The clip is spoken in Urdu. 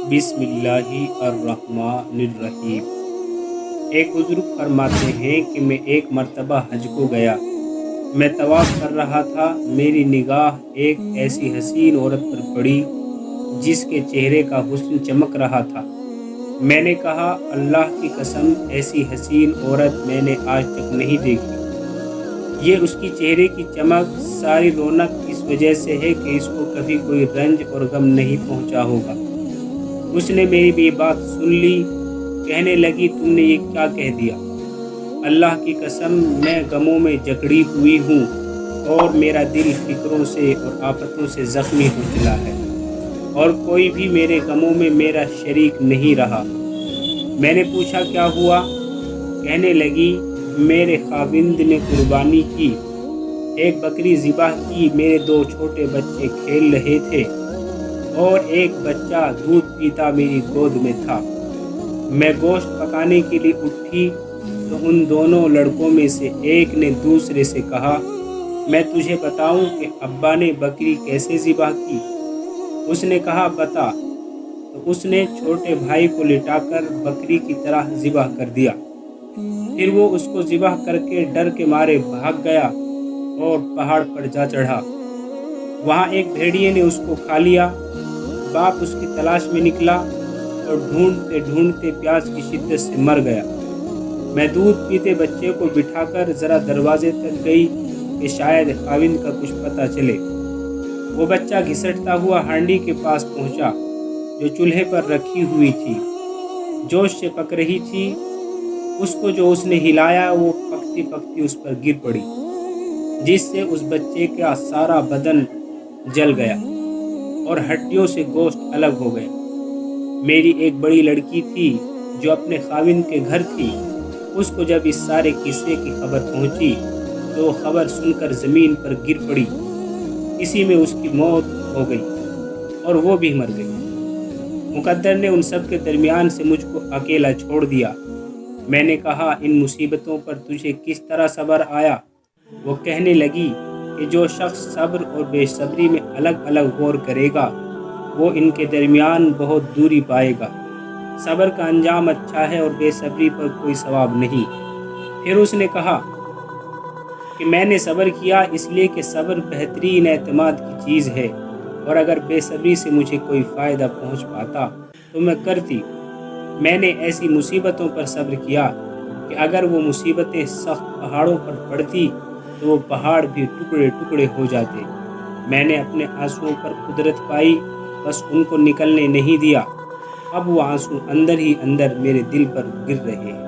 بسم اللہ الرحمن الرحیم۔ ایک بزرگ فرماتے ہیں کہ میں ایک مرتبہ حج کو گیا۔ میں طواف کر رہا تھا، میری نگاہ ایک ایسی حسین عورت پر پڑی جس کے چہرے کا حسن چمک رہا تھا۔ میں نے کہا، اللہ کی قسم، ایسی حسین عورت میں نے آج تک نہیں دیکھی۔ یہ اس کی چہرے کی چمک، ساری رونق اس وجہ سے ہے کہ اس کو کبھی کوئی رنج اور غم نہیں پہنچا ہوگا۔ اس نے میری بھی بات سن لی، کہنے لگی، تم نے یہ کیا کہہ دیا؟ اللہ کی قسم، میں غموں میں جکڑی ہوئی ہوں اور میرا دل فکروں سے اور آفتوں سے زخمی ہو چلا ہے، اور کوئی بھی میرے غموں میں میرا شریک نہیں رہا۔ میں نے پوچھا، کیا ہوا؟ کہنے لگی، میرے خاوند نے قربانی کی، ایک بکری ذبح کی، میرے 2 چھوٹے بچے کھیل رہے تھے اور ایک بچہ دودھ پیتا میری گود میں تھا۔ میں گوشت پکانے کے لیے اٹھی تو ان دونوں لڑکوں میں سے ایک نے دوسرے سے کہا، میں تجھے بتاؤں کہ ابا نے بکری کیسے ذبح کی؟ اس نے کہا، بتا۔ تو اس نے چھوٹے بھائی کو لٹا کر بکری کی طرح ذبح کر دیا۔ پھر وہ اس کو ذبح کر کے ڈر کے مارے بھاگ گیا اور پہاڑ پر جا چڑھا۔ وہاں ایک بھیڑیے نے اس کو کھا لیا۔ باپ اس کی تلاش میں نکلا اور ڈھونڈتے ڈھونڈتے پیاس کی شدت سے مر گیا۔ میں دودھ پیتے بچے کو بٹھا کر ذرا دروازے تک گئی کہ شاید خاوند کا کچھ پتہ چلے۔ وہ بچہ گھسٹتا ہوا ہانڈی کے پاس پہنچا جو چولہے پر رکھی ہوئی تھی، جوش سے پک رہی تھی۔ اس کو جو اس نے ہلایا وہ پکتی پکتی اس پر گر پڑی، جس سے اس بچے کا سارا بدن جل گیا اور ہڈیوں سے گوشت الگ ہو گیا۔ میری ایک بڑی لڑکی تھی جو اپنے خاوند کے گھر تھی۔ اس کو جب اس سارے قصے کی خبر پہنچی تو وہ خبر سن کر زمین پر گر پڑی۔ اسی میں اس کی موت ہو گئی اور وہ بھی مر گئی۔ مقدر نے ان سب کے درمیان سے مجھ کو اکیلا چھوڑ دیا۔ میں نے کہا، ان مصیبتوں پر تجھے کس طرح صبر آیا؟ وہ کہنے لگی کہ جو شخص صبر اور بے صبری میں الگ الگ غور کرے گا وہ ان کے درمیان بہت دوری پائے گا۔ صبر کا انجام اچھا ہے اور بے صبری پر کوئی ثواب نہیں۔ پھر اس نے کہا کہ میں نے صبر کیا اس لیے کہ صبر بہترین اعتماد کی چیز ہے، اور اگر بے صبری سے مجھے کوئی فائدہ پہنچ پاتا تو میں کرتی۔ میں نے ایسی مصیبتوں پر صبر کیا کہ اگر وہ مصیبتیں سخت پہاڑوں پر پڑتی تو وہ پہاڑ بھی ٹکڑے ٹکڑے ہو جاتے۔ میں نے اپنے آنسوؤں پر قدرت پائی، بس ان کو نکلنے نہیں دیا۔ اب وہ آنسو اندر ہی اندر میرے دل پر گر رہے ہیں۔